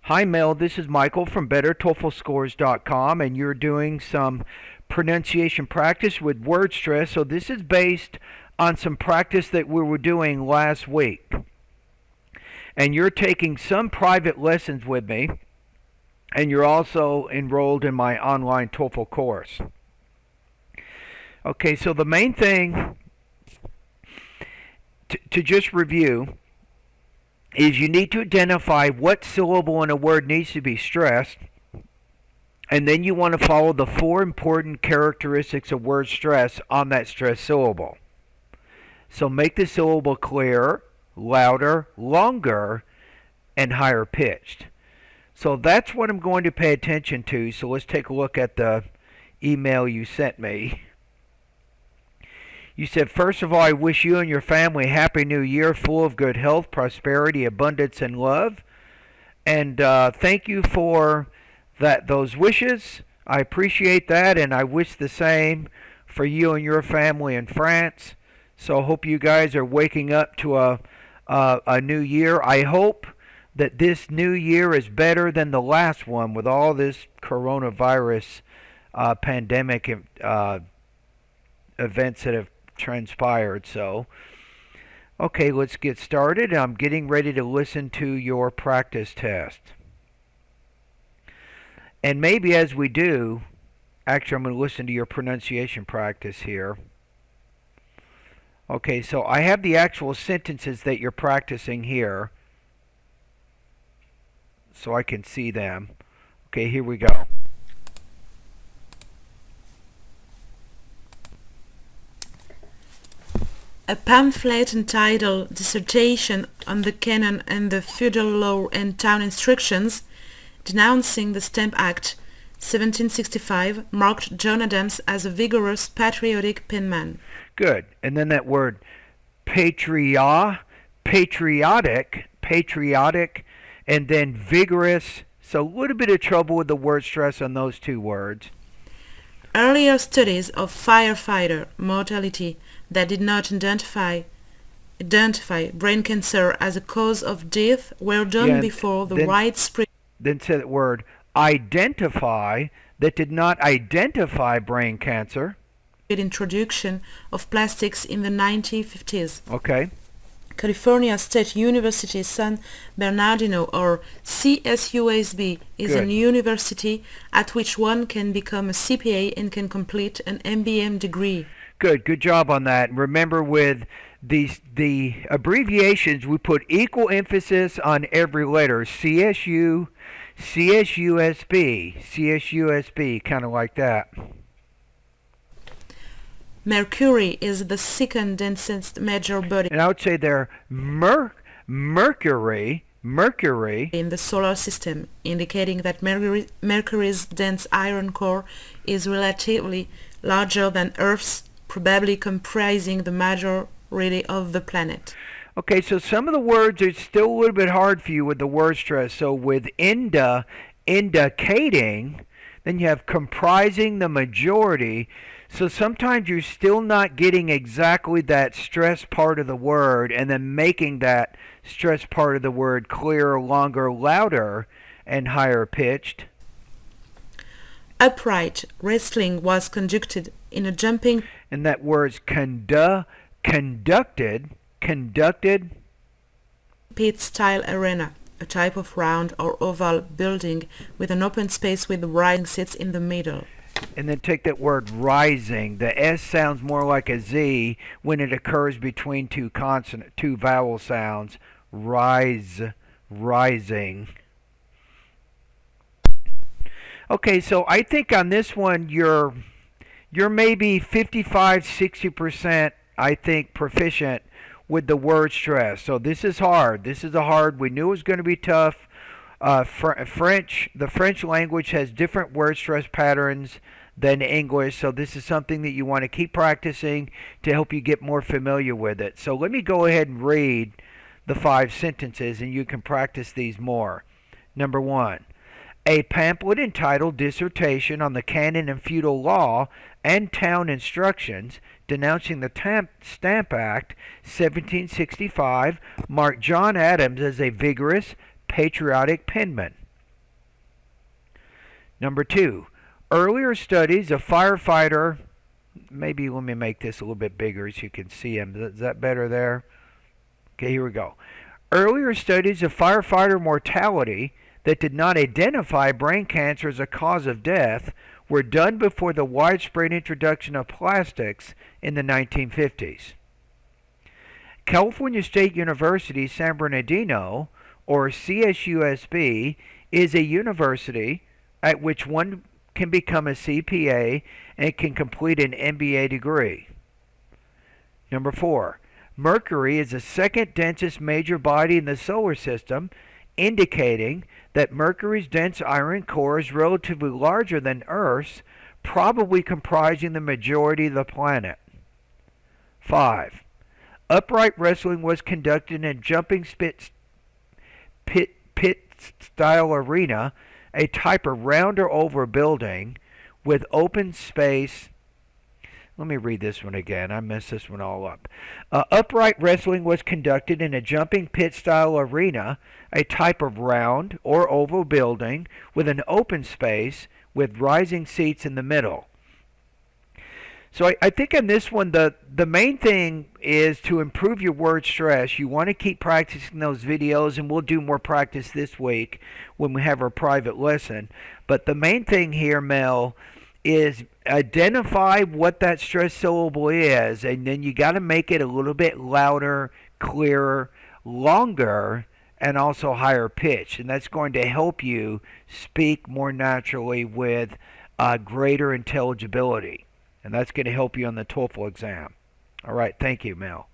Hi Mel, this is Michael from BetterTOEFLScores.com, and you're doing some pronunciation practice with word stress. So this is based on some practice that we were doing last week. And you're taking some private lessons with me, and you're also enrolled in my online TOEFL course. Okay, so the main thing to just review is you need to identify what syllable in a word needs to be stressed, and then you want to follow the 4 important characteristics of word stress on that stressed syllable. So make the syllable clearer, louder, longer, and higher pitched. So that's what I'm going to pay attention to. So let's take a look at the email you sent me. You said, first of all, I wish you and your family a happy new year full of good health, prosperity, abundance, and love. And thank you for those wishes. I appreciate that, and I wish the same for you and your family in France. So I hope you guys are waking up to a new year. I hope that this new year is better than the last one with all this coronavirus pandemic events that have transpired. So okay, let's get started. I'm getting ready to listen to your practice test, and maybe as we do, actually I'm going to listen to your pronunciation practice here. Okay, so I have the actual sentences that you're practicing here so I can see them. Okay, here we go. A pamphlet entitled Dissertation on the Canon and the Feudal Law and Town Instructions, denouncing the Stamp Act 1765, marked John Adams as a vigorous, patriotic penman. Good. And then that word patriotic, and then vigorous. So a little bit of trouble with the word stress on those 2 words. Earlier studies of firefighter mortality that did not identify brain cancer as a cause of death were done before the widespread. Then say that word identify that did not identify brain cancer. Introduction of plastics in the 1950s. Okay. California State University San Bernardino, or CSUSB, is Good. a university at which one can become a CPA and can complete an MBM degree. Good job on that. And remember, with the abbreviations, we put equal emphasis on every letter. CSU, CSUSB, kind of like that. Mercury is the second densest major body and I would say they're Mercury in the solar system, indicating that Mercury's dense iron core is relatively larger than Earth's, probably comprising the majority of the planet. Okay, so some of the words are still a little bit hard for you with the word stress. So with indicating, then you have comprising the majority. So sometimes you're still not getting exactly that stress part of the word, and then making that stress part of the word clearer, longer, louder, and higher pitched. Upright wrestling was conducted in a jumping and that word's conducted pit-style arena, a type of round or oval building with an open space with rising seats in the middle. And then take that word rising. The S sounds more like a Z when it occurs between 2 vowel sounds. Rising. Okay, so I think on this one you're maybe 55-60%, I think, proficient with the word stress. So this is hard. We knew it was going to be tough. The French language has different word stress patterns than English, so this is something that you want to keep practicing to help you get more familiar with it. So let me go ahead and read the 5 sentences, and you can practice these more. Number 1, a pamphlet entitled Dissertation on the Canon and Feudal Law and Town Instructions denouncing the Stamp Act 1765 marked John Adams as a vigorous, patriotic penman. Number 2, earlier studies of firefighter, maybe let me make this a little bit bigger so you can see him. Is that better there? Okay, here we go. Earlier studies of firefighter mortality that did not identify brain cancer as a cause of death were done before the widespread introduction of plastics in the 1950s. California State University San Bernardino, or CSUSB, is a university at which one can become a CPA and can complete an MBA degree. Number 4, Mercury is the second densest major body in the solar system, indicating that Mercury's dense iron core is relatively larger than Earth's, probably comprising the majority of the planet. 5, upright wrestling was conducted in a jumping pit-style arena, a type of round or oval building with open space. Let me read this one again. I messed this one all up. Upright wrestling was conducted in a jumping pit-style arena, a type of round or oval building with an open space with rising seats in the middle. So I think on this one, the main thing is to improve your word stress. You want to keep practicing those videos, and we'll do more practice this week when we have our private lesson. But the main thing here, Mel, is identify what that stress syllable is, and then you got to make it a little bit louder, clearer, longer, and also higher pitch. And that's going to help you speak more naturally with greater intelligibility. And that's going to help you on the TOEFL exam. All right, thank you, Mel.